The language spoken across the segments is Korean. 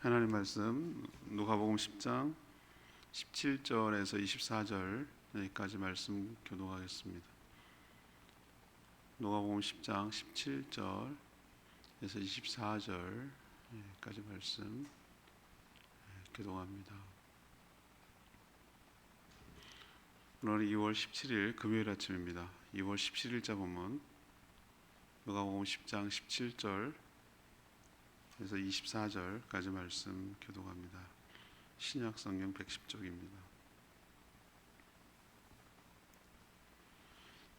하나님 말씀 누가복음 10장 17절에서 24절 여기까지 말씀 교독하겠습니다. 누가복음 10장 17절에서 24절까지 말씀 교독합니다. 오늘은 2월 17일 금요일 아침입니다. 2월 17일자 본문 누가복음 10장 17절 그래서 24절까지 말씀 교독합니다. 신약 성경 110쪽입니다.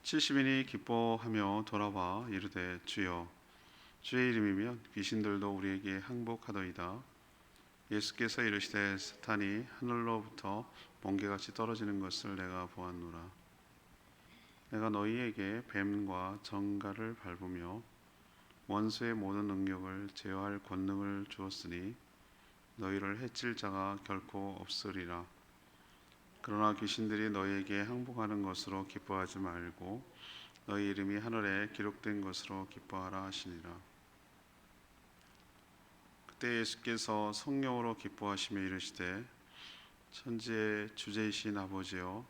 70인이 기뻐하며 돌아와 이르되 주여 주의 이름이면 귀신들도 우리에게 항복하더이다. 예수께서 이르시되 사탄이 하늘로부터 번개같이 떨어지는 것을 내가 보았노라. 내가 너희에게 뱀과 정갈을 밟으며 원수의 모든 능력을 제어할 권능을 주었으니 너희를 해칠 자가 결코 없으리라. 그러나 귀신들이 너희에게 항복하는 것으로 기뻐하지 말고 너희 이름이 하늘에 기록된 것으로 기뻐하라 하시니라. 그때 예수께서 성령으로 기뻐하시며 이르시되 천지의 주제이신 아버지여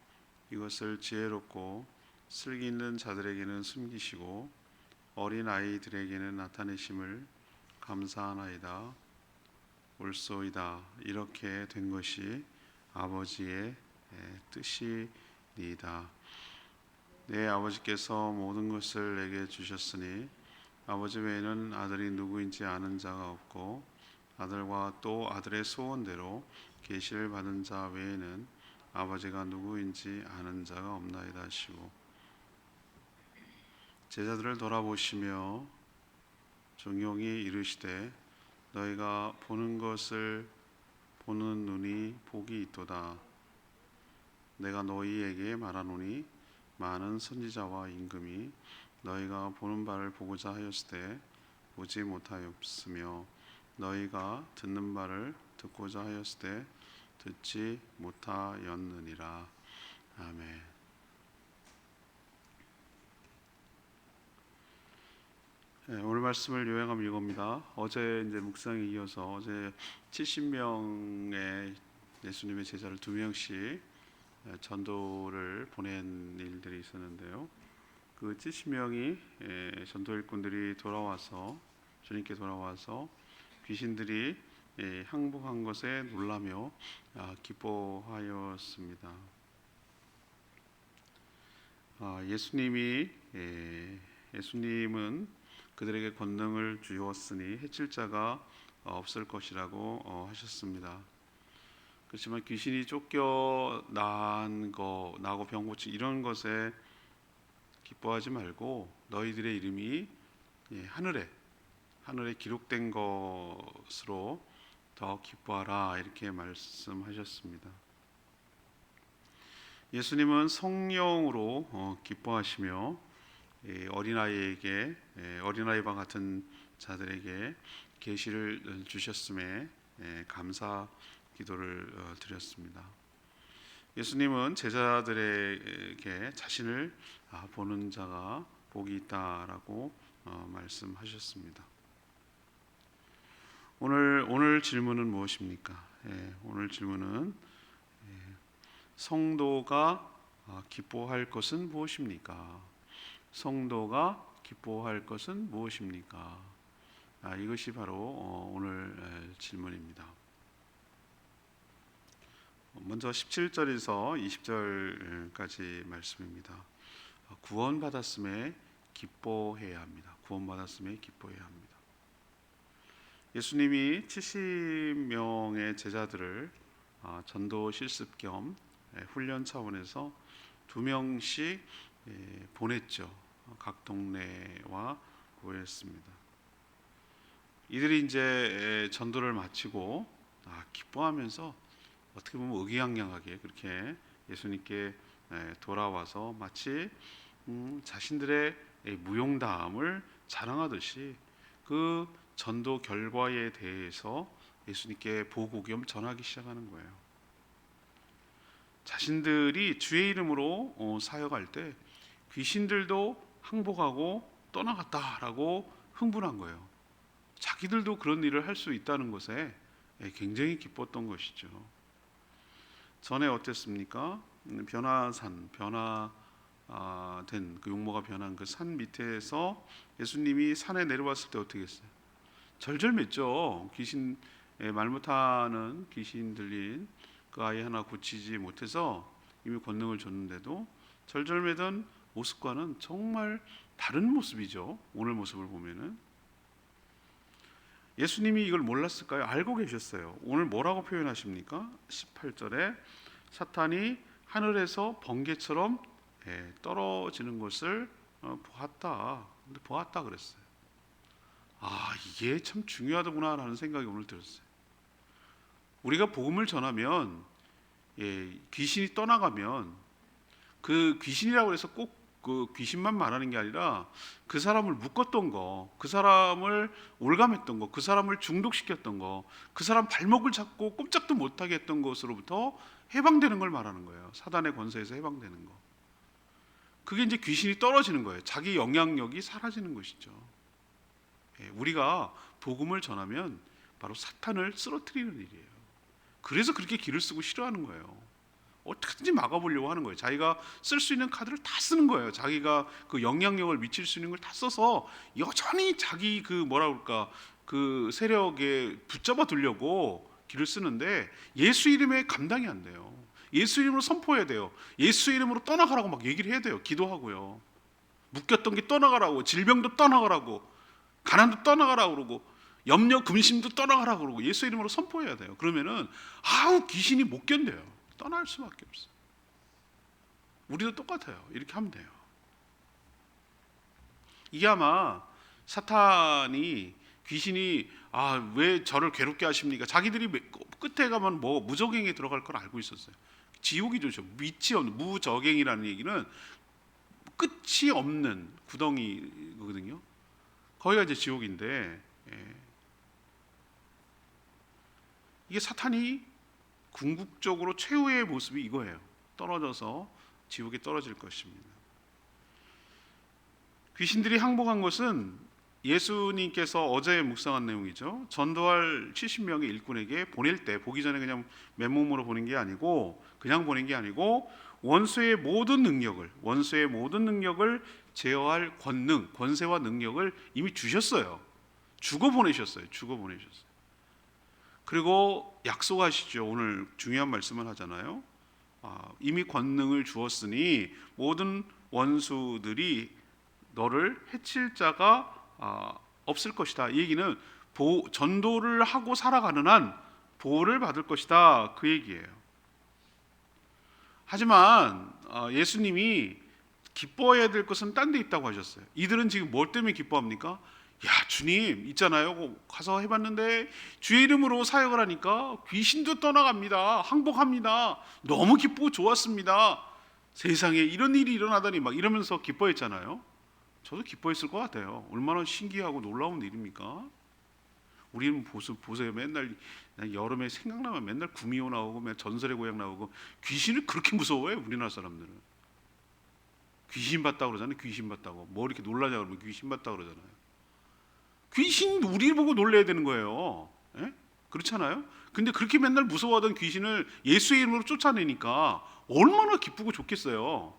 이것을 지혜롭고 슬기 있는 자들에게는 숨기시고 어린 아이들에게는 나타내심을 감사하나이다. 옳소이다. 이렇게 된 것이 아버지의 뜻이니이다. 내 아버지께서 모든 것을 내게 주셨으니 아버지 외에는 아들이 누구인지 아는 자가 없고 아들과 또 아들의 소원대로 계시를 받은 자 외에는 아버지가 누구인지 아는 자가 없나이다 하시고 제자들을 돌아보시며 종용이 이르시되 너희가 보는 것을 보는 눈이 복이 있도다. 내가 너희에게 말하노니 많은 선지자와 임금이 너희가 보는 바를 보고자 하였으되 보지 못하였으며 너희가 듣는 바를 듣고자 하였으되 듣지 못하였느니라. 아멘. 오늘 말씀을 요약하면 이겁니다. 어제 이제 묵상에 이어서 어제 70명의 예수님의 제자를 2명씩 전도를 보낸 일들이 있었는데요. 그 70명이 전도 일꾼들이 돌아와서 주님께 돌아와서 귀신들이 항복한 것에 놀라며 기뻐하였습니다. 예수님은 그들에게 권능을 주었으니 해칠 자가 없을 것이라고 하셨습니다. 그렇지만 귀신이 나고 병 고치 이런 것에 기뻐하지 말고 너희들의 이름이 하늘에 기록된 것으로 더 기뻐하라 이렇게 말씀하셨습니다. 예수님은 성령으로 기뻐하시며 어린아이와 같은 자들에게 계시를 주셨음에 감사 기도를 드렸습니다. 예수님은 제자들에게 자신을 보는 자가 복이 있다라고 말씀하셨습니다. 오늘 질문은 무엇입니까? 오늘 질문은 성도가 기뻐할 것은 무엇입니까? 성도가 기뻐할 것은 무엇입니까? 이것이 바로 오늘 질문입니다. 먼저 17절에서 20절까지 말씀입니다. 구원받았음에 기뻐해야 합니다. 구원받았음에 기뻐해야 합니다. 예수님이 70명의 제자들을 전도 실습 겸 훈련 차원에서 2명씩 보냈죠. 각 동네와 보냈습니다. 이들이 이제 전도를 마치고 기뻐하면서 어떻게 보면 의기양양하게 그렇게 예수님께 돌아와서 마치 자신들의 무용담을 자랑하듯이 그 전도 결과에 대해서 예수님께 보고 겸 전하기 시작하는 거예요. 자신들이 주의 이름으로 사역할 때 귀신들도 항복하고 떠나갔다라고 흥분한 거예요. 자기들도 그런 일을 할 수 있다는 것에 굉장히 기뻤던 것이죠. 전에 어땠습니까? 변화된 그 용모가 변한 그 산 밑에서 예수님이 산에 내려왔을 때 어떻게 했어요? 절절맸죠. 말 못하는 귀신 들린 그 아이 하나 고치지 못해서 이미 권능을 줬는데도 절절매던 모습과는 정말 다른 모습이죠. 오늘 모습을 보면은 예수님이 이걸 몰랐을까요? 알고 계셨어요. 오늘 뭐라고 표현하십니까? 18절에 사탄이 하늘에서 번개처럼 떨어지는 것을 보았다. 근데 보았다 그랬어요. 이게 참 중요하더구나라는 생각이 오늘 들었어요. 우리가 복음을 전하면 귀신이 떠나가면 그 귀신이라고 해서 꼭 그 귀신만 말하는 게 아니라 그 사람을 묶었던 거, 그 사람을 올감했던 거, 그 사람을 중독시켰던 거, 그 사람 발목을 잡고 꼼짝도 못하게 했던 것으로부터 해방되는 걸 말하는 거예요. 사단의 권세에서 해방되는 거. 그게 이제 귀신이 떨어지는 거예요. 자기 영향력이 사라지는 것이죠. 우리가 복음을 전하면 바로 사탄을 쓰러뜨리는 일이에요. 그래서 그렇게 길을 쓰고 싫어하는 거예요. 어떻게든지 막아보려고 하는 거예요. 자기가 쓸 수 있는 카드를 다 쓰는 거예요. 자기가 그 영향력을 미칠 수 있는 걸 다 써서 여전히 자기 그 세력에 붙잡아 두려고 길을 쓰는데 예수 이름에 감당이 안 돼요. 예수 이름으로 선포해야 돼요. 예수 이름으로 떠나가라고 막 얘기를 해야 돼요. 기도하고요. 묶였던 게 떠나가라고, 질병도 떠나가라고, 가난도 떠나가라고 그러고, 염려 근심도 떠나가라고 그러고 예수 이름으로 선포해야 돼요. 그러면은 귀신이 못 견뎌요. 떠날 수밖에 없어요. 우리도 똑같아요. 이렇게 하면 돼요. 이게 아마 사탄이 귀신이 왜 저를 괴롭게 하십니까? 자기들이 끝에 가면 무적행에 들어갈 걸 알고 있었어요. 지옥이죠. 밑이 없는 무적행이라는 얘기는 끝이 없는 구덩이거든요. 거기가 이제 지옥인데 이게 사탄이 궁극적으로 최후의 모습이 이거예요. 떨어져서 지옥에 떨어질 것입니다. 귀신들이 항복한 것은 예수님께서 어제 묵상한 내용이죠. 전도할 70명의 일꾼에게 보낼 때 보기 전에 그냥 맨몸으로 보낸 게 아니고 원수의 모든 능력을 제어할 권세와 능력을 이미 주셨어요. 주고 보내셨어요. 그리고 약속하시죠. 오늘 중요한 말씀을 하잖아요. 이미 권능을 주었으니 모든 원수들이 너를 해칠 자가 없을 것이다. 이 얘기는 전도를 하고 살아가는 한 보호를 받을 것이다. 그 얘기예요. 하지만 예수님이 기뻐해야 될 것은 딴 데 있다고 하셨어요. 이들은 지금 뭘 때문에 기뻐합니까? 주님 있잖아요. 가서 해봤는데 주의 이름으로 사역을 하니까 귀신도 떠나갑니다. 항복합니다. 너무 기쁘고 좋았습니다. 세상에 이런 일이 일어나다니 막 이러면서 기뻐했잖아요. 저도 기뻐했을 것 같아요. 얼마나 신기하고 놀라운 일입니까? 우리는 보세요. 맨날 여름에 생각나면 맨날 구미호 나오고 맨날 전설의 고향 나오고 귀신을 그렇게 무서워해요. 우리나라 사람들은. 귀신 봤다고 그러잖아요. 귀신 봤다고. 뭐 이렇게 놀라냐 그러면 귀신 봤다고 그러잖아요. 귀신 우리를 보고 놀라야 되는 거예요. 그렇잖아요. 근데 그렇게 맨날 무서워하던 귀신을 예수의 이름으로 쫓아내니까 얼마나 기쁘고 좋겠어요.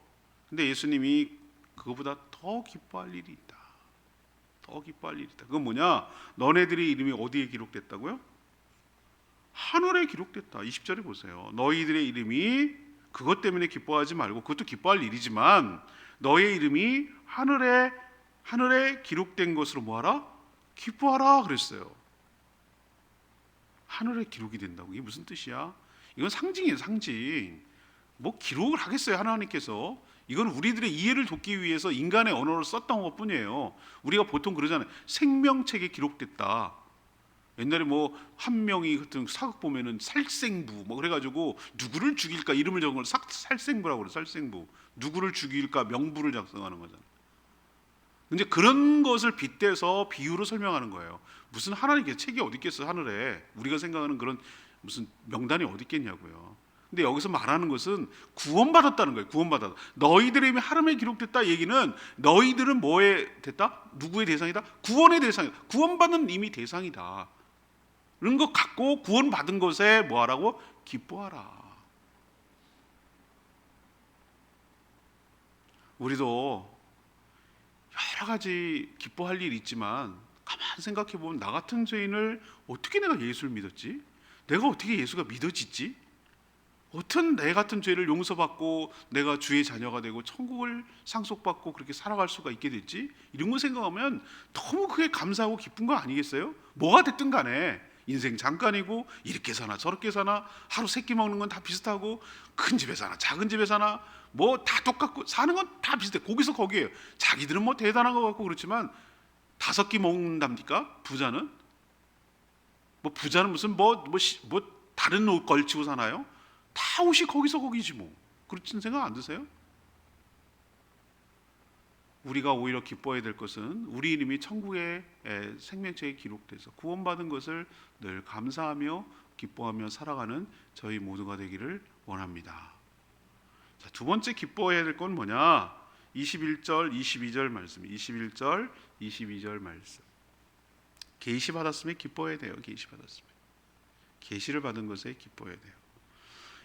근데 예수님이 그거보다 더 기뻐할 일이 있다. 그건 뭐냐? 너네들의 이름이 어디에 기록됐다고요? 하늘에 기록됐다. 20절에 보세요. 너희들의 이름이 그것 때문에 기뻐하지 말고, 그것도 기뻐할 일이지만 너의 이름이 하늘에 기록된 것으로 뭐하라? 기뻐하라 그랬어요. 하늘에 기록이 된다고. 이게 무슨 뜻이야? 이건 상징이에요. 상징. 뭐 기록을 하겠어요 하나님께서. 이건 우리들의 이해를 돕기 위해서 인간의 언어를 썼던 것뿐이에요. 우리가 보통 그러잖아요. 생명책에 기록됐다. 옛날에 뭐 한 명이 같은 사극 보면은 살생부 뭐 그래가지고 누구를 죽일까 이름을 적은 걸 살생부라고 그래요. 살생부. 누구를 죽일까 명부를 작성하는 거잖아요. 근데 그런 것을 빗대서 비유로 설명하는 거예요. 무슨 하나님께서 책이 어디 있겠어 하늘에. 우리가 생각하는 그런 무슨 명단이 어디 있겠냐고요. 근데 여기서 말하는 것은 구원받았다는 거예요. 구원받았다. 너희들의 이름이 하늘에 기록됐다 얘기는 너희들은 뭐에 됐다? 누구의 대상이다? 구원의 대상이다. 구원받는 이미 대상이다. 이런 것 갖고 구원받은 것에 뭐하라고? 기뻐하라. 우리도 여러 가지 기뻐할 일이 있지만 가만 생각해 보면 나 같은 죄인을 어떻게 내가 예수를 믿었지? 내가 어떻게 예수가 믿어지지? 어떤 내 같은 죄를 용서받고 내가 주의 자녀가 되고 천국을 상속받고 그렇게 살아갈 수가 있게 됐지? 이런 거 생각하면 너무 그게 감사하고 기쁜 거 아니겠어요? 뭐가 됐든 간에 인생 잠깐이고 이렇게 사나 저렇게 사나 하루 세 끼 먹는 건 다 비슷하고 큰 집에 사나 작은 집에 사나 뭐 다 똑같고 사는 건 다 비슷해. 거기서 거기에요. 자기들은 뭐 대단한 것 같고 그렇지만 다섯 끼 먹는답니까? 부자는? 뭐 부자는 무슨 뭐 다른 옷 걸치고 사나요? 다 옷이 거기서 거기지 뭐. 그렇진 생각 안 드세요? 우리가 오히려 기뻐해야 될 것은 우리 이름이 천국의 생명책에 기록돼서 구원받은 것을 늘 감사하며 기뻐하며 살아가는 저희 모두가 되기를 원합니다. 자, 두 번째 기뻐해야 될 건 뭐냐? 21절, 22절 말씀. 21절, 22절 말씀. 계시 받았으면 기뻐해야 돼요. 계시 받았으면. 계시를 받은 것에 기뻐해야 돼요.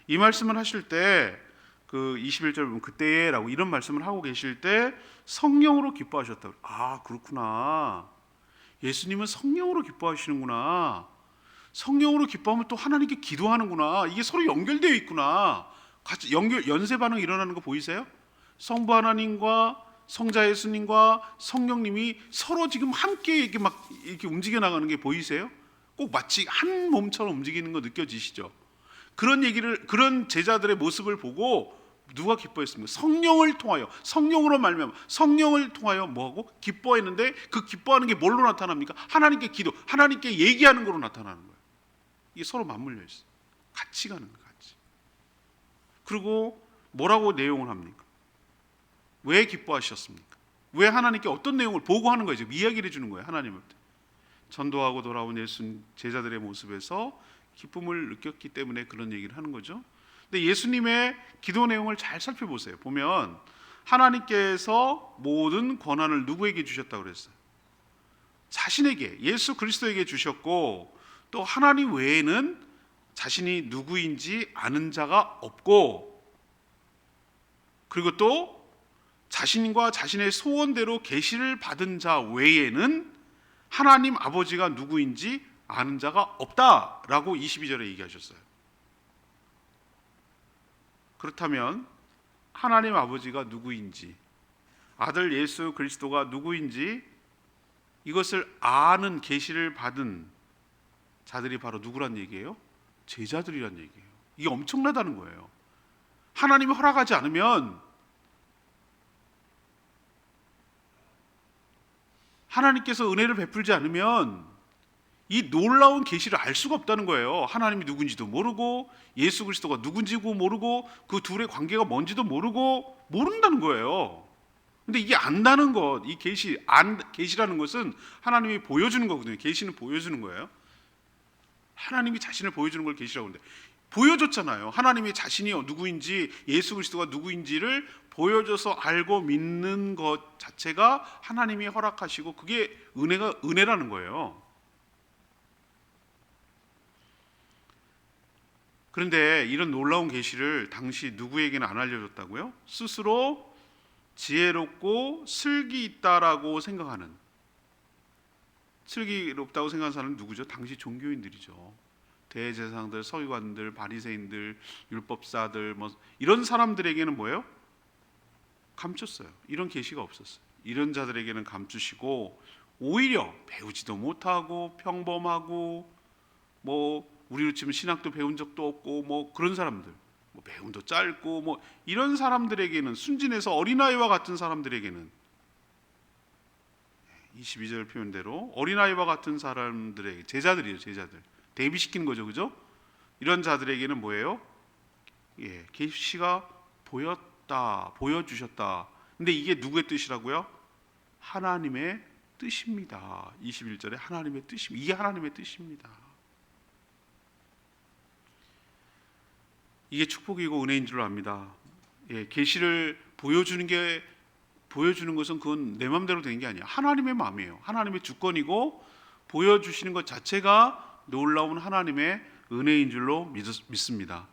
이 말씀을 하실 때 그 21절 보면 그때라고 이런 말씀을 하고 계실 때 성령으로 기뻐하셨다고. 아, 그렇구나. 예수님은 성령으로 기뻐하시는구나. 성령으로 기뻐하면 또 하나님께 기도하는구나. 이게 서로 연결되어 있구나. 같이 연쇄 반응 일어나는 거 보이세요? 성부 하나님과 성자 예수님과 성령님이 서로 지금 함께 이렇게 움직여 나가는 게 보이세요? 꼭 마치 한 몸처럼 움직이는 거 느껴지시죠? 그런 제자들의 모습을 보고 누가 기뻐했습니까? 성령을 통하여, 성령으로 말미암아 성령을 통하여 뭐하고 기뻐했는데 그 기뻐하는 게 뭘로 나타납니까? 하나님께 기도, 하나님께 얘기하는 거로 나타나는 거예요. 이게 서로 맞물려 있어요. 같이 가는 거예요. 같이. 그리고 뭐라고 내용을 합니까? 왜 기뻐하셨습니까? 왜 하나님께 어떤 내용을 보고하는 거예요? 지금 이야기를 해주는 거예요. 하나님한테. 전도하고 돌아온 예수 제자들의 모습에서 기쁨을 느꼈기 때문에 그런 얘기를 하는 거죠. 근데 예수님의 기도 내용을 잘 살펴보세요. 보면 하나님께서 모든 권한을 누구에게 주셨다고 그랬어요? 자신에게, 예수 그리스도에게 주셨고, 또 하나님 외에는 자신이 누구인지 아는 자가 없고, 그리고 또 자신과 자신의 소원대로 계시를 받은 자 외에는 하나님 아버지가 누구인지 아는 자가 없다라고 22절에 얘기하셨어요. 그렇다면 하나님 아버지가 누구인지, 아들 예수 그리스도가 누구인지 이것을 아는 계시를 받은 자들이 바로 누구란 얘기예요? 제자들이란 얘기예요. 이게 엄청나다는 거예요. 하나님이 허락하지 않으면, 하나님께서 은혜를 베풀지 않으면 이 놀라운 계시를 알 수가 없다는 거예요. 하나님이 누군지도 모르고 예수 그리스도가 누군지도 모르고 그 둘의 관계가 뭔지도 모른다는 거예요. 근데 이게 안다는 것, 이 계시라는 것은 하나님이 보여주는 거거든요. 계시는 보여주는 거예요. 하나님이 자신을 보여주는 걸 계시라고 하는데 보여줬잖아요. 하나님이 자신이 누구인지, 예수 그리스도가 누구인지를 보여줘서 알고 믿는 것 자체가 하나님이 허락하시고 그게 은혜라는 거예요. 그런데 이런 놀라운 계시를 당시 누구에게는 안 알려줬다고요? 스스로 지혜롭고 슬기 있다라고 생각하는, 슬기롭다고 생각하는 사람은 누구죠? 당시 종교인들이죠. 대제사장들, 서기관들, 바리새인들, 율법사들 뭐 이런 사람들에게는 뭐예요? 감췄어요. 이런 계시가 없었어요. 이런 자들에게는 감추시고 오히려 배우지도 못하고 평범하고 뭐 우리로 치면 신학도 배운 적도 없고 뭐 그런 사람들, 뭐 배움도 짧고 뭐 이런 사람들에게는, 순진해서 어린아이와 같은 사람들에게는, 22절 표현대로 어린아이와 같은 사람들에게, 제자들이에요. 제자들 대비시키는 거죠. 그죠? 이런 자들에게는 뭐예요? 계시가 보여주셨다. 근데 이게 누구의 뜻이라고요? 하나님의 뜻입니다. 21절에 하나님의 뜻입니다. 이게 하나님의 뜻입니다. 이게 축복이고 은혜인 줄 압니다. 계시를 보여주는 것은 그건 내 마음대로 되는 게 아니에요. 하나님의 마음이에요. 하나님의 주권이고 보여주시는 것 자체가 놀라운 하나님의 은혜인 줄로 믿습니다.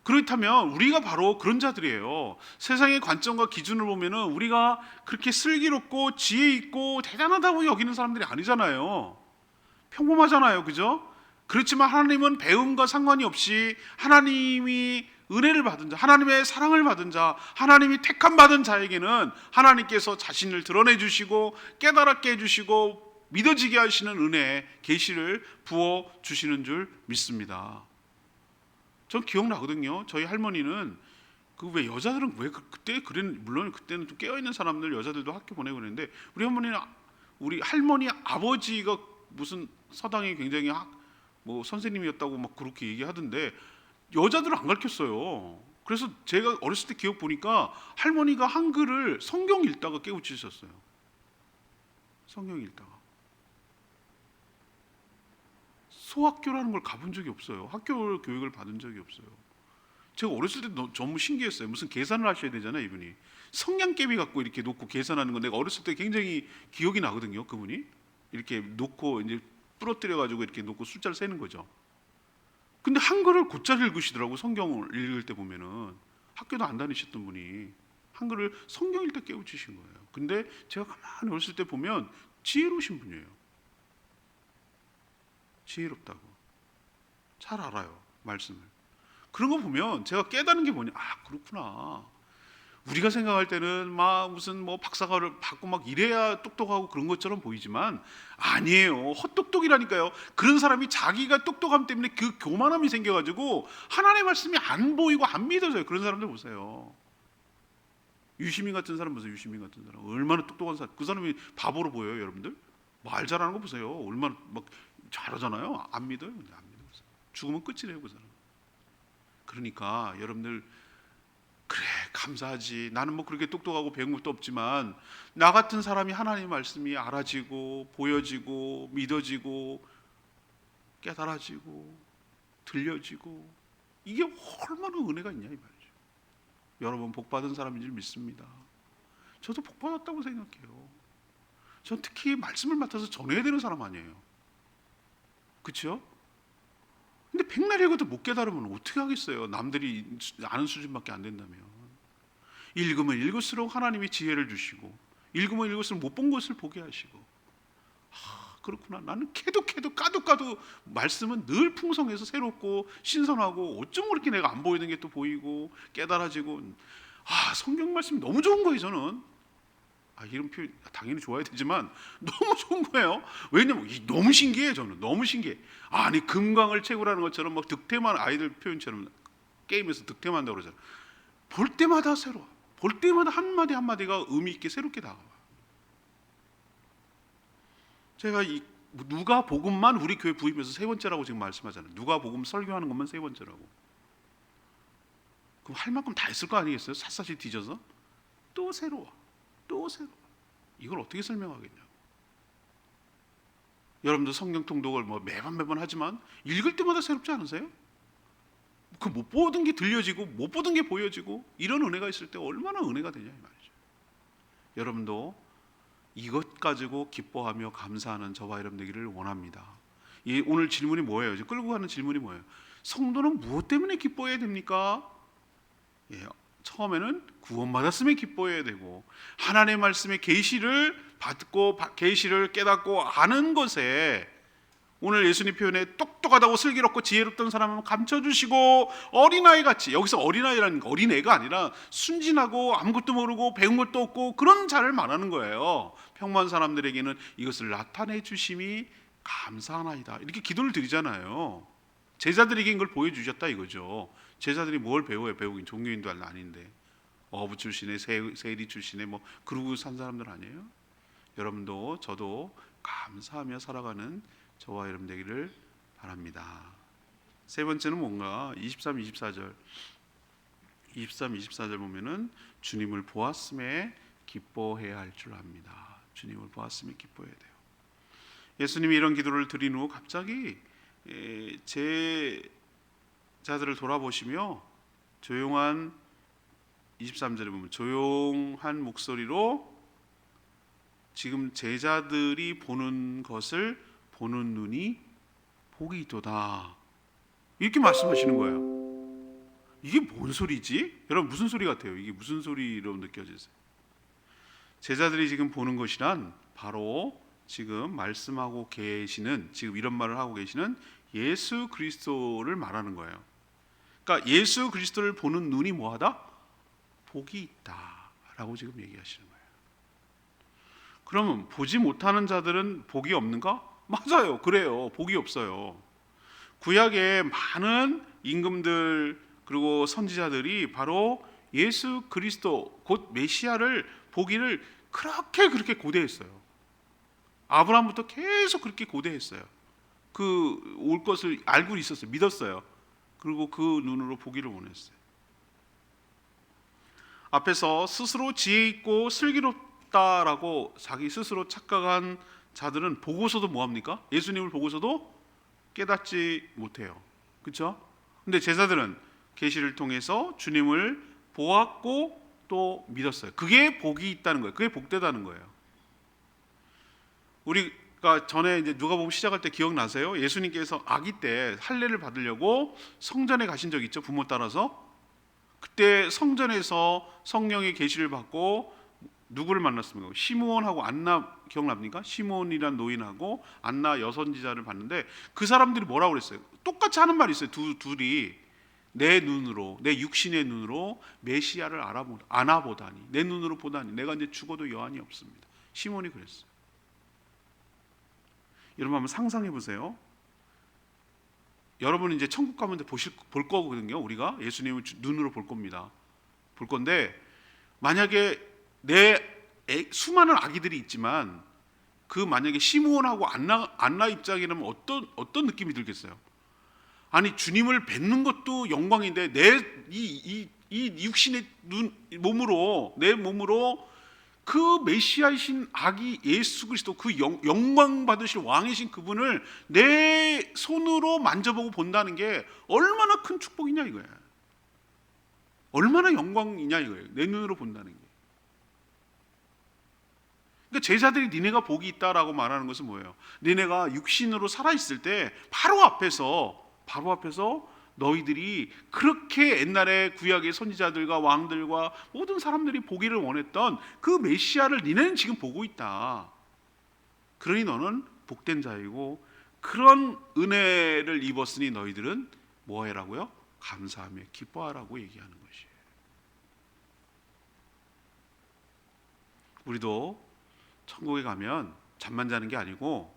그렇다면 우리가 바로 그런 자들이에요. 세상의 관점과 기준을 보면은 우리가 그렇게 슬기롭고 지혜 있고 대단하다고 여기는 사람들이 아니잖아요. 평범하잖아요, 그죠? 그렇지만 하나님은 배움과 상관이 없이 하나님이 은혜를 받은 자, 하나님의 사랑을 받은 자, 하나님이 택함 받은 자에게는 하나님께서 자신을 드러내 주시고 깨달았게 해주시고 믿어지게 하시는 은혜, 계시를 부어 주시는 줄 믿습니다. 전 기억나거든요. 저희 할머니는 그 왜 여자들은 왜 그때 물론 그때는 좀 깨어 있는 사람들 여자들도 학교 보내고 그랬는데 우리 할머니 아버지가 무슨 서당에 굉장히 뭐 선생님이었다고 막 그렇게 얘기하던데 여자들은 안 가르쳤어요. 그래서 제가 어렸을 때 기억 보니까 할머니가 한글을 성경 읽다가 깨우치셨어요. 성경 읽다가. 소학교라는 걸 가본 적이 없어요. 학교 교육을 받은 적이 없어요. 제가 어렸을 때 너무 신기했어요. 무슨 계산을 하셔야 되잖아요, 이분이. 성냥개비 갖고 이렇게 놓고 계산하는 건 내가 어렸을 때 굉장히 기억이 나거든요, 그분이. 이렇게 놓고 이제 부러뜨려 가지고 이렇게 놓고 숫자를 세는 거죠. 근데 한글을 곧잘 읽으시더라고. 성경을 읽을 때 보면은 학교도 안 다니셨던 분이 한글을 성경 읽다 깨우치신 거예요. 근데 제가 가만히 어렸을 때 보면 지혜로우신 분이에요. 지혜롭다고 잘 알아요, 말씀을. 그런 거 보면 제가 깨달은 게 뭐냐, 그렇구나. 우리가 생각할 때는 막 무슨 뭐 박사과를 받고 막 이래야 똑똑하고 그런 것처럼 보이지만 아니에요. 헛똑똑이라니까요. 그런 사람이 자기가 똑똑함 때문에 그 교만함이 생겨가지고 하나님의 말씀이 안 보이고 안 믿어져요. 그런 사람들 보세요. 유시민 같은 사람 보세요. 유시민 같은 사람 얼마나 똑똑한 사람. 그 사람이 바보로 보여요, 여러분들? 말 잘하는 거 보세요. 얼마나 막 잘하잖아요. 안 믿어요. 근데 안 믿어요. 죽으면 끝이래요, 그 사람. 그러니까 여러분들, 그래 감사하지. 나는 뭐 그렇게 똑똑하고 배운 것도 없지만 나 같은 사람이 하나님의 말씀이 알아지고 보여지고 믿어지고 깨달아지고 들려지고, 이게 얼마나 은혜가 있냐 이 말이죠. 여러분 복받은 사람인 줄 믿습니다. 저도 복받았다고 생각해요. 전 특히 말씀을 맡아서 전해야 되는 사람 아니에요. 그렇죠? 근데 백날 읽어도 못 깨달으면 어떻게 하겠어요? 남들이 아는 수준밖에 안 된다면. 읽으면 읽을수록 하나님이 지혜를 주시고, 읽으면 읽을수록 못 본 것을 보게 하시고. 그렇구나. 나는 캐도 까도 말씀은 늘 풍성해서 새롭고 신선하고 어쩜 그렇게 내가 안 보이는 게 또 보이고 깨달아지고. 성경 말씀이 너무 좋은 거예요. 저는 이런 표현 당연히 좋아야 되지만 너무 좋은 거예요. 왜냐면 너무 신기해요. 저는 너무 신기해. 아니 금광을 채우라는 것처럼 막 득템한 아이들 표현처럼 게임에서 득템한다고 그러잖아요. 볼 때마다 새로워. 볼 때마다 한마디 한마디가 의미 있게 새롭게 다가와. 제가 이 누가복음만 우리 교회 부임해서 세 번째라고 지금 말씀하잖아요. 누가복음 설교하는 것만 세 번째라고. 그럼 할 만큼 다 했을 거 아니겠어요? 샅샅이 뒤져서 또 새로워. 또 새로워. 이걸 어떻게 설명하겠냐? 여러분도 성경 통독을 뭐 매번 하지만 읽을 때마다 새롭지 않으세요? 그 못 보던 게 들려지고 못 보던 게 보여지고, 이런 은혜가 있을 때 얼마나 은혜가 되냐 이 말이죠. 여러분도 이것 가지고 기뻐하며 감사하는 저와 여러분 되기를 원합니다. 오늘 질문이 뭐예요? 이제 끌고 가는 질문이 뭐예요? 성도는 무엇 때문에 기뻐해야 됩니까? 처음에는 구원받았음에 기뻐해야 되고, 하나님의 말씀의 계시를 받고 계시를 깨닫고 아는 것에, 오늘 예수님 표현에 똑똑하다고 슬기롭고 지혜롭던 사람은 감춰주시고 어린아이같이, 여기서 어린아이라는 거 어린애가 아니라 순진하고 아무것도 모르고 배운 것도 없고 그런 자를 말하는 거예요. 평범한 사람들에게는 이것을 나타내 주심이 감사하나이다, 이렇게 기도를 드리잖아요. 제자들에게 이걸 보여주셨다 이거죠. 제자들이 뭘 배워요? 배우긴 종교인도 아닌데 어부 출신의 세리 출신의 뭐 그러고 산 사람들 아니에요? 여러분도 저도 감사하며 살아가는 저와 여러분 되기를 바랍니다. 세 번째는 뭔가 23, 24절 보면은 주님을 보았음에 기뻐해야 할 줄 압니다. 주님을 보았음에 기뻐해야 돼요. 예수님이 이런 기도를 드린 후 갑자기 제자들을 돌아보시며 조용한, 23절에 보면 조용한 목소리로 지금 제자들이 보는 것을 보는 눈이 복이 있도다. 이렇게 말씀하시는 거예요. 이게 뭔 소리지? 여러분 무슨 소리 같아요? 이게 무슨 소리로 느껴지세요? 제자들이 지금 보는 것이란 바로 지금 말씀하고 계시는, 지금 이런 말을 하고 계시는 예수 그리스도를 말하는 거예요. 그러니까 예수 그리스도를 보는 눈이 뭐하다? 복이 있다라고 지금 얘기하시는 거예요. 그러면 보지 못하는 자들은 복이 없는가? 맞아요. 그래요. 복이 없어요. 구약의 많은 임금들 그리고 선지자들이 바로 예수 그리스도 곧 메시아를 보기를 그렇게 고대했어요. 아브라함부터 계속 그렇게 고대했어요. 그 올 것을 알고 있었어요. 믿었어요. 그리고 그 눈으로 보기를 원했어요. 앞에서 스스로 지혜 있고 슬기롭다라고 자기 스스로 착각한 자들은 보고서도 뭐합니까? 예수님을 보고서도 깨닫지 못해요. 그렇죠? 근데 제자들은 계시를 통해서 주님을 보았고 또 믿었어요. 그게 복이 있다는 거예요. 그게 복되다는 거예요. 우리가 전에 이제 누가복음 시작할 때 기억나세요? 예수님께서 아기 때 할례를 받으려고 성전에 가신 적 있죠? 부모 따라서. 그때 성전에서 성령의 계시를 받고 누구를 만났습니까? 시므온하고 안나 기억납니까? 시므온이란 노인하고 안나 여선지자를 봤는데 그 사람들이 뭐라고 그랬어요? 똑같이 하는 말이 있어요. 둘이 내 눈으로, 내 육신의 눈으로 메시아를 알아보다니, 내 눈으로 보다니 내가 이제 죽어도 여한이 없습니다. 시몬이 그랬어요. 여러분 한번 상상해 보세요. 여러분 이제 천국 가면 볼 거거든요. 우리가 예수님을 눈으로 볼 겁니다. 볼 건데 만약에 내 수많은 아기들이 있지만 그 만약에 시므온하고 안나 입장이라면 어떤 느낌이 들겠어요? 아니 주님을 뵙는 것도 영광인데 내 이 육신의 몸으로 내 몸으로 그 메시아이신 아기 예수 그리스도 그 영광 받으실 왕이신 그분을 내 손으로 만져보고 본다는 게 얼마나 큰 축복이냐 이거예요. 얼마나 영광이냐 이거예요. 내 눈으로 본다는 게. 그러니까 제자들이 니네가 복이 있다라고 말하는 것은 뭐예요? 니네가 육신으로 살아있을 때 바로 앞에서 너희들이 그렇게 옛날에 구약의 선지자들과 왕들과 모든 사람들이 보기를 원했던 그 메시아를 니네는 지금 보고 있다. 그러니 너는 복된 자이고 그런 은혜를 입었으니 너희들은 뭐 해라고요? 감사하며 기뻐하라고 얘기하는 것이에요. 우리도 천국에 가면 잠만 자는 게 아니고,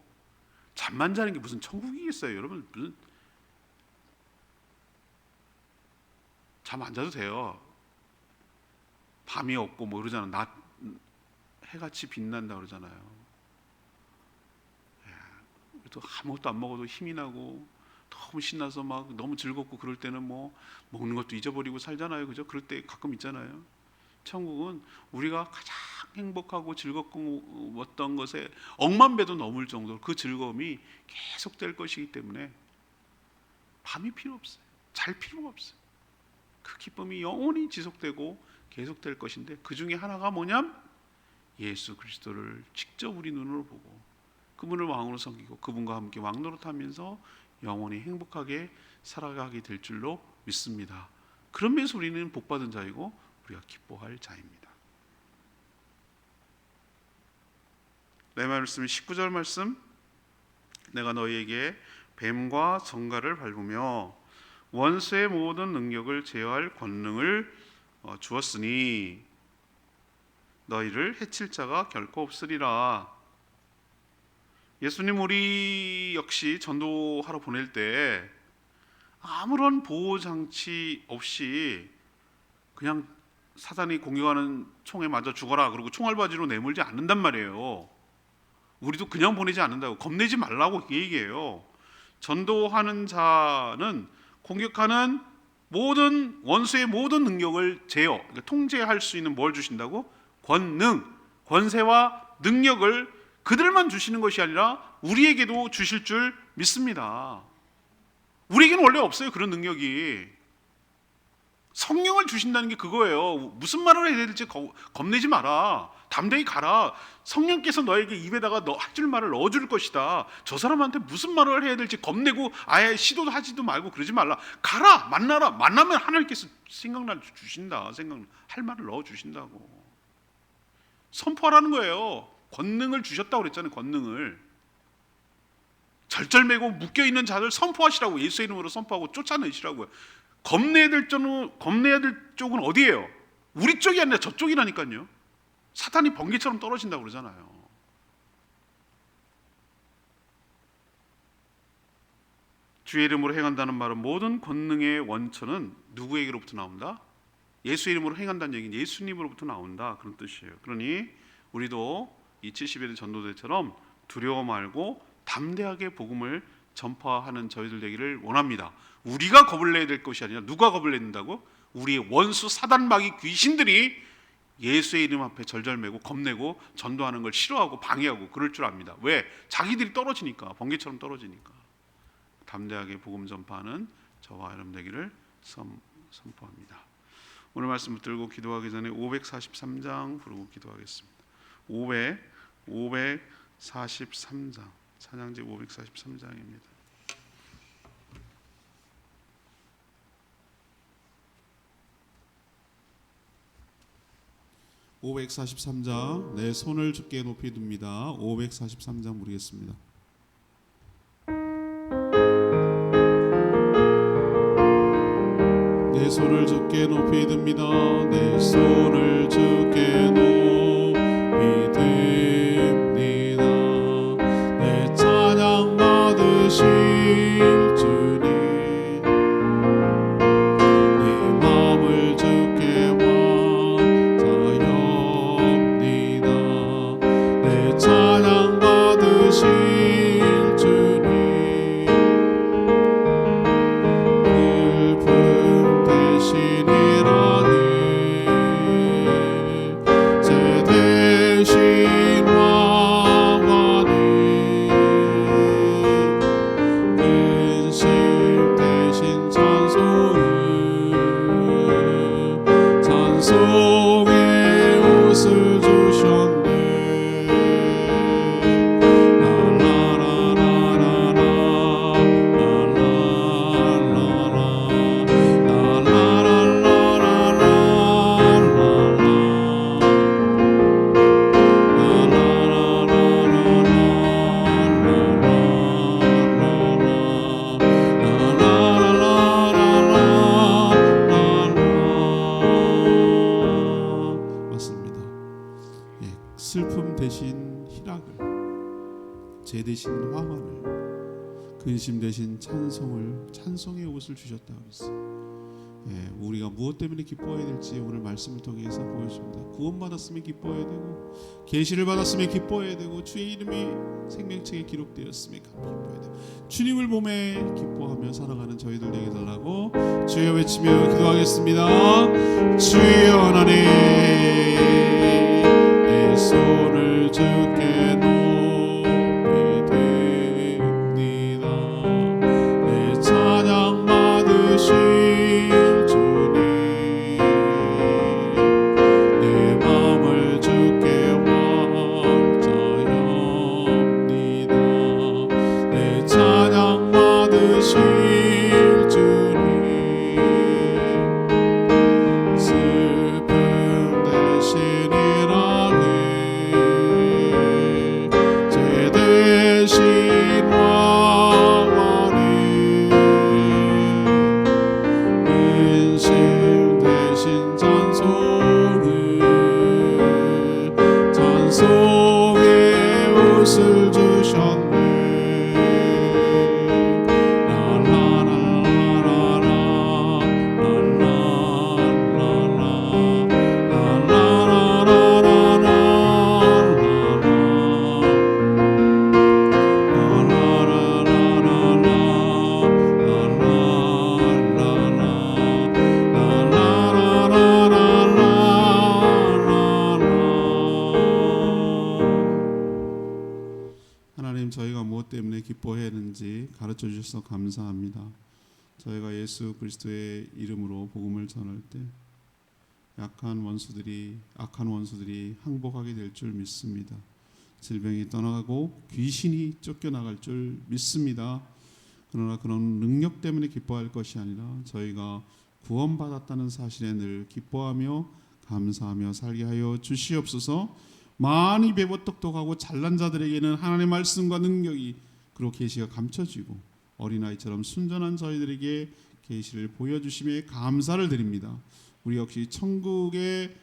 잠만 자는 게 무슨 천국이겠어요? 여러분 무슨 잠 안 자도 돼요. 밤이 없고 뭐 그러잖아. 해같이 빛난다 그러잖아요. 또 아무것도 안 먹어도 힘이 나고 너무 신나서 막 너무 즐겁고 그럴 때는 뭐 먹는 것도 잊어버리고 살잖아요. 그죠? 그럴 때 가끔 있잖아요. 천국은 우리가 가장 행복하고 즐겁던 것에 억만 배도 넘을 정도로 그 즐거움이 계속될 것이기 때문에 밤이 필요 없어요. 잘 필요가 없어요. 그 기쁨이 영원히 지속되고 계속될 것인데 그 중에 하나가 뭐냐면 예수 그리스도를 직접 우리 눈으로 보고 그분을 왕으로 섬기고 그분과 함께 왕노릇하면서 영원히 행복하게 살아가게 될 줄로 믿습니다. 그런 면에서 우리는 복받은 자이고 우리가 기뻐할 자입니다. 내 말씀 19절 말씀, 내가 너희에게 뱀과 정갈을 밟으며 원수의 모든 능력을 제어할 권능을 주었으니 너희를 해칠 자가 결코 없으리라. 예수님 우리 역시 전도하러 보낼 때 아무런 보호장치 없이 그냥 사단이 공격하는 총에 맞아 죽어라 그러고 총알바지로 내몰지 않는단 말이에요. 우리도 그냥 보내지 않는다고, 겁내지 말라고 얘기해요. 전도하는 자는 공격하는 모든 원수의 모든 능력을 제어, 그러니까 통제할 수 있는 뭘 주신다고? 권능, 권세와 능력을 그들만 주시는 것이 아니라 우리에게도 주실 줄 믿습니다. 우리에게는 원래 없어요, 그런 능력이. 성령을 주신다는 게 그거예요. 무슨 말을 해야 될지 겁내지 마라. 담대히 가라. 성령께서 너에게 입에다가 너 할 줄 말을 넣어줄 것이다. 저 사람한테 무슨 말을 해야 될지 겁내고 아예 시도도 하지도 말고 그러지 말라. 가라. 만나라. 만나면 하나님께서 생각날 주신다. 생각할 말을 넣어주신다고. 선포하라는 거예요. 권능을 주셨다고 그랬잖아요. 권능을. 절절매고 묶여있는 자들 선포하시라고. 예수의 이름으로 선포하고 쫓아내시라고요. 겁내야 될 쪽은 어디예요? 우리 쪽이 아니라 저쪽이라니까요. 사탄이 번개처럼 떨어진다고 그러잖아요. 주의 이름으로 행한다는 말은 모든 권능의 원천은 누구에게로부터 나온다? 예수 이름으로 행한다는 얘기는 예수님으로부터 나온다, 그런 뜻이에요. 그러니 우리도 이 70일의 전도대처럼 두려워 말고 담대하게 복음을 전파하는 저희들 되기를 원합니다. 우리가 겁을 내야 될 것이 아니라 누가 겁을 낸다고? 우리의 원수 사단마귀 귀신들이 예수의 이름 앞에 절절매고 겁내고 전도하는 걸 싫어하고 방해하고 그럴 줄 압니다. 왜? 자기들이 떨어지니까, 번개처럼 떨어지니까. 담대하게 복음 전파하는 저와 여러분 되기를 선포합니다. 오늘 말씀 붙들고 기도하기 전에 543장 부르고 기도하겠습니다. 543장 찬양지 543장입니다. 543장 내 손을 주께 높이 듭니다. 543장 부르겠습니다. 내 손을 주께 높이 듭니다. 내 손을 주께 높이 듭니다. 내 찬양 받으실 주님, 내 마음을 주께 바자옵니다. 내 찬양 받으실 주님, 슬픔 대신이라니 제 대신 왕하니 근심 대신 찬송의 옷을 주셨네. 맞습니다. 슬픔 대신 희락을, 제 대신 화환을, 근심 대신 찬송의 옷을 주셨다고 했어요. 우리가 무엇 때문에 기뻐해야 될지 오늘 말씀을 통해서 보여줍니다. 구원받았으면 기뻐해야 되고, 계시를 받았으면 기뻐해야 되고, 주의 이름이 생명책에 기록되었으면 기뻐해야 되고, 주님을 보매 기뻐하며 살아가는 저희들 되게 달라고 주여 외치며 기도하겠습니다. 주여 하나님, 내 손을 주께 높이 듭니다. 내 찬양 받으실 주님, 내 마음을 주께 바자옵니다. 내 찬양 받으실 주님, 슬픔 대신이라니 제 대신 왕하니 근심 대신 찬송의 옷을 주셨네. 하나님, 저희가 무엇 때문에 기뻐해야 하는지 가르쳐 주셔서 감사합니다. 저희가 예수 그리스도의 이름으로 복음을 전할 때 악한 원수들이 항복하게 될 줄 믿습니다. 질병이 떠나가고 귀신이 쫓겨나갈 줄 믿습니다. 그러나 그런 능력 때문에 기뻐할 것이 아니라 저희가 구원받았다는 사실에 늘 기뻐하며 감사하며 살게 하여 주시옵소서. 많이 배워 똑똑하고 잘난 자들에게는 하나님의 말씀과 능력이 그리고 계시가 감춰지고 어린아이처럼 순전한 저희들에게 계시를 보여주심에 감사를 드립니다. 우리 역시 천국의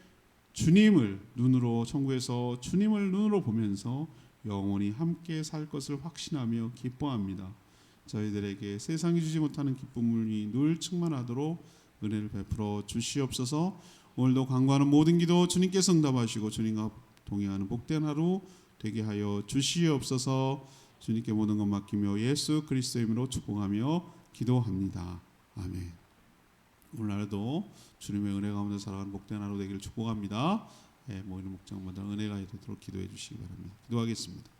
주님을 눈으로, 천국에서 주님을 눈으로 보면서 영원히 함께 살 것을 확신하며 기뻐합니다. 저희들에게 세상이 주지 못하는 기쁨이 늘 충만하도록 은혜를 베풀어 주시옵소서. 오늘도 간구하는 모든 기도 주님께서 응답하시고 주님과 동행하는 복된 하루 되게 하여 주시옵소서. 주님께 모든 것 맡기며 예수 그리스도의 이름으로 축복하며 기도합니다. 아멘. 오늘 하루도 주님의 은혜 가운데 살아가는 복된 하루 되기를 축복합니다. 모이는 목장마다 은혜가 되도록 기도해 주시기 바랍니다. 기도하겠습니다.